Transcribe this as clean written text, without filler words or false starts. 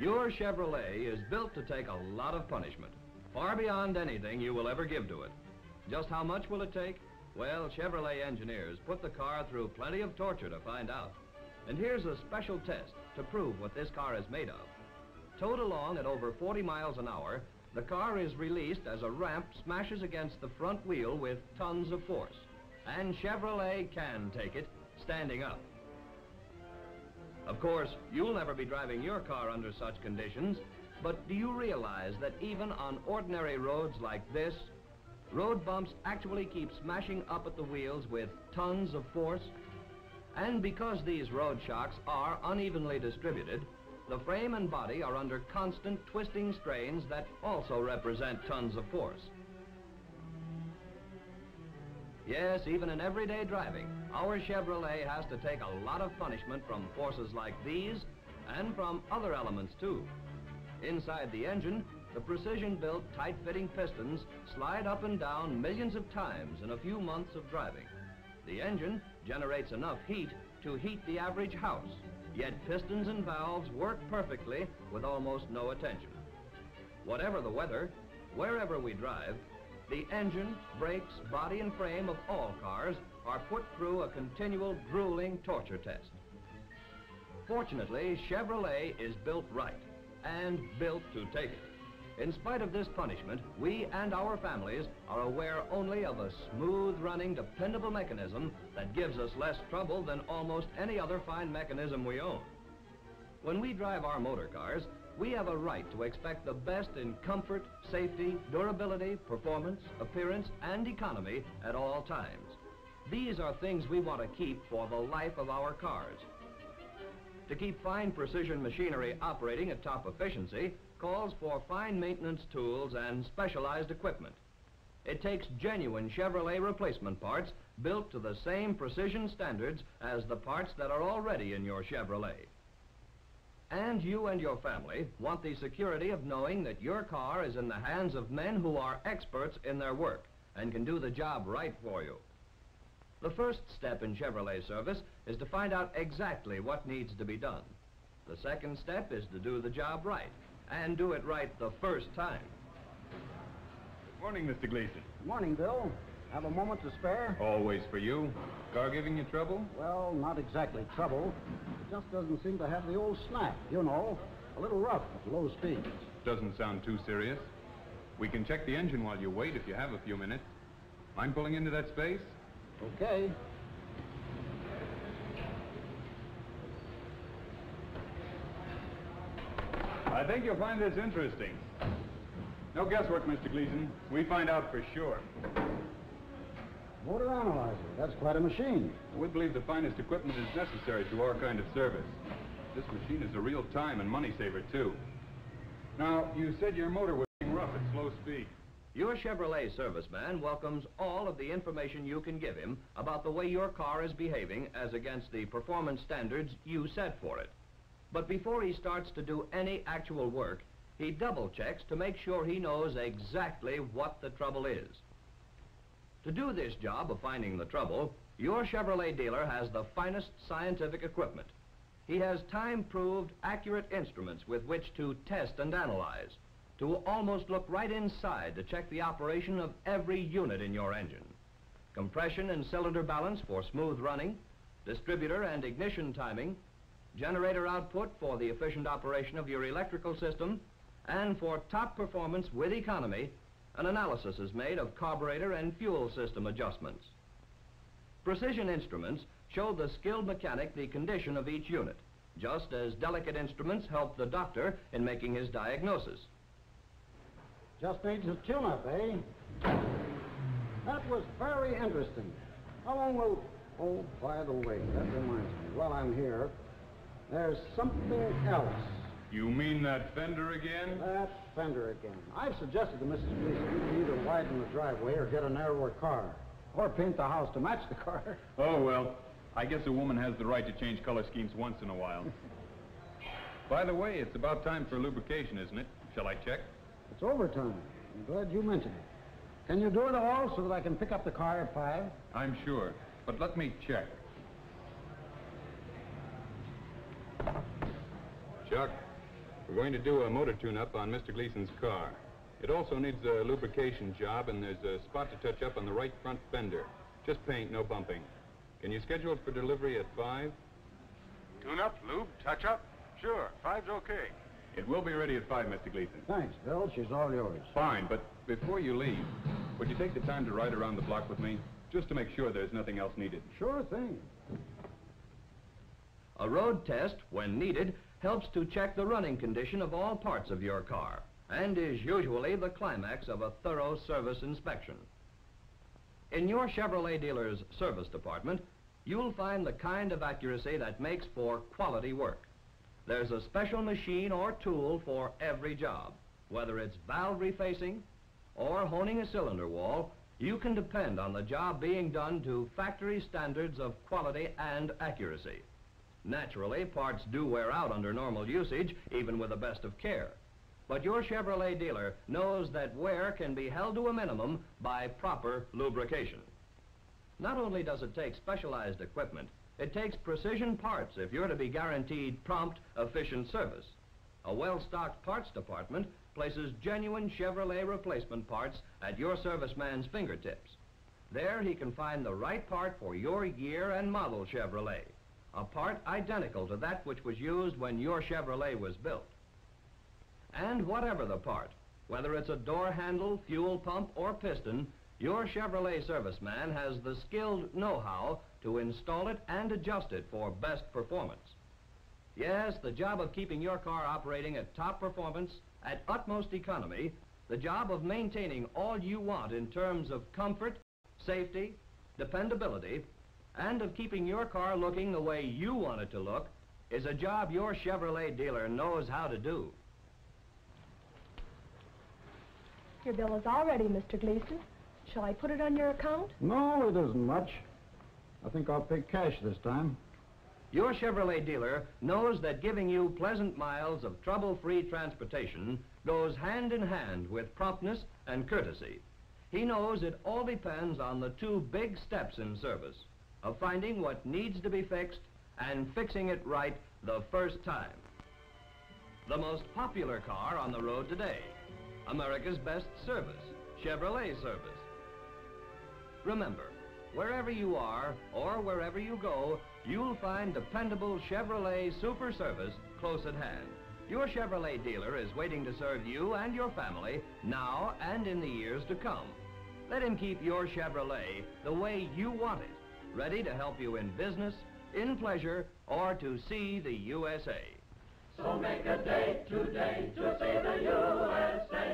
Your Chevrolet is built to take a lot of punishment, far beyond anything you will ever give to it. Just how much will it take? Well, Chevrolet engineers put the car through plenty of torture to find out. And here's a special test to prove what this car is made of. Towed along at over 40 miles an hour, the car is released as a ramp smashes against the front wheel with tons of force. And Chevrolet can take it, standing up. Of course, you'll never be driving your car under such conditions, but do you realize that even on ordinary roads like this, road bumps actually keep smashing up at the wheels with tons of force? And because these road shocks are unevenly distributed, the frame and body are under constant twisting strains that also represent tons of force. Yes, even in everyday driving, our Chevrolet has to take a lot of punishment from forces like these and from other elements too. Inside the engine, the precision-built, tight-fitting pistons slide up and down millions of times in a few months of driving. The engine generates enough heat to heat the average house, yet pistons and valves work perfectly with almost no attention. Whatever the weather, wherever we drive, the engine, brakes, body, and frame of all cars are put through a continual grueling torture test. Fortunately, Chevrolet is built right and built to take it. In spite of this punishment, we and our families are aware only of a smooth-running, dependable mechanism that gives us less trouble than almost any other fine mechanism we own. When we drive our motor cars, we have a right to expect the best in comfort, safety, durability, performance, appearance, and economy at all times. These are things we want to keep for the life of our cars. To keep fine precision machinery operating at top efficiency calls for fine maintenance tools and specialized equipment. It takes genuine Chevrolet replacement parts built to the same precision standards as the parts that are already in your Chevrolet. And you and your family want the security of knowing that your car is in the hands of men who are experts in their work and can do the job right for you. The first step in Chevrolet service is to find out exactly what needs to be done. The second step is to do the job right, and do it right the first time. Good morning, Mr. Gleason. Good morning, Bill. Have a moment to spare? Always for you. Car giving you trouble? Well, not exactly trouble. It just doesn't seem to have the old snap, you know. A little rough at low speeds. Doesn't sound too serious. We can check the engine while you wait if you have a few minutes. Mind pulling into that space? Okay. I think you'll find this interesting. No guesswork, Mr. Gleason. We find out for sure. Motor analyzer. That's quite a machine. We believe the finest equipment is necessary to our kind of service. This machine is a real time and money saver, too. Now, you said your motor was being rough at slow speed. Your Chevrolet serviceman welcomes all of the information you can give him about the way your car is behaving as against the performance standards you set for it. But before he starts to do any actual work, he double checks to make sure he knows exactly what the trouble is. To do this job of finding the trouble, your Chevrolet dealer has the finest scientific equipment. He has time-proved, accurate instruments with which to test and analyze, to almost look right inside to check the operation of every unit in your engine. Compression and cylinder balance for smooth running, distributor and ignition timing, generator output for the efficient operation of your electrical system, and for top performance with economy, an analysis is made of carburetor and fuel system adjustments. Precision instruments show the skilled mechanic the condition of each unit, just as delicate instruments help the doctor in making his diagnosis. Just needs a tune-up, eh? That was very interesting. How long will... Oh, by the way, that reminds me. While I'm here, there's something else. You mean that fender again? That fender again. I've suggested to Mrs. Gleason we either widen the driveway or get a narrower car. Or paint the house to match the car. Oh, well, I guess a woman has the right to change color schemes once in a while. By the way, it's about time for lubrication, isn't it? Shall I check? It's overtime. I'm glad you mentioned it. Can you do it all so that I can pick up the car at 5? I'm sure, but let me check. Chuck, We're going to do a motor tune-up on Mr. Gleason's car. It also needs a lubrication job, and there's a spot to touch up on the right front fender. Just paint, no bumping. Can you schedule it for delivery at 5? Tune-up, lube, touch-up? Sure, 5's okay. It will be ready at 5, Mr. Gleason. Thanks, Bill. She's all yours. Fine, but before you leave, would you take the time to ride around the block with me? Just to make sure there's nothing else needed. Sure thing. A road test, when needed, helps to check the running condition of all parts of your car and is usually the climax of a thorough service inspection. In your Chevrolet dealer's service department, you'll find the kind of accuracy that makes for quality work. There's a special machine or tool for every job. Whether it's valve refacing or honing a cylinder wall, you can depend on the job being done to factory standards of quality and accuracy. Naturally, parts do wear out under normal usage, even with the best of care. But your Chevrolet dealer knows that wear can be held to a minimum by proper lubrication. Not only does it take specialized equipment, it takes precision parts if you're to be guaranteed prompt, efficient service. A well-stocked parts department places genuine Chevrolet replacement parts at your serviceman's fingertips. There he can find the right part for your year and model Chevrolet, a part identical to that which was used when your Chevrolet was built. And whatever the part, whether it's a door handle, fuel pump, or piston, your Chevrolet serviceman has the skilled know-how to install it and adjust it for best performance. Yes, the job of keeping your car operating at top performance, at utmost economy, the job of maintaining all you want in terms of comfort, safety, dependability, and of keeping your car looking the way you want it to look, is a job your Chevrolet dealer knows how to do. Your bill is all ready, Mr. Gleason. Shall I put it on your account? No, it isn't much. I think I'll pay cash this time. Your Chevrolet dealer knows that giving you pleasant miles of trouble-free transportation goes hand in hand with promptness and courtesy. He knows it all depends on the two big steps in service, of finding what needs to be fixed and fixing it right the first time. The most popular car on the road today, America's best service, Chevrolet service. Remember, wherever you are or wherever you go, you'll find dependable Chevrolet super service close at hand. Your Chevrolet dealer is waiting to serve you and your family now and in the years to come. Let him keep your Chevrolet the way you want it, ready to help you in business, in pleasure, or to see the USA. So make a date today to see the USA.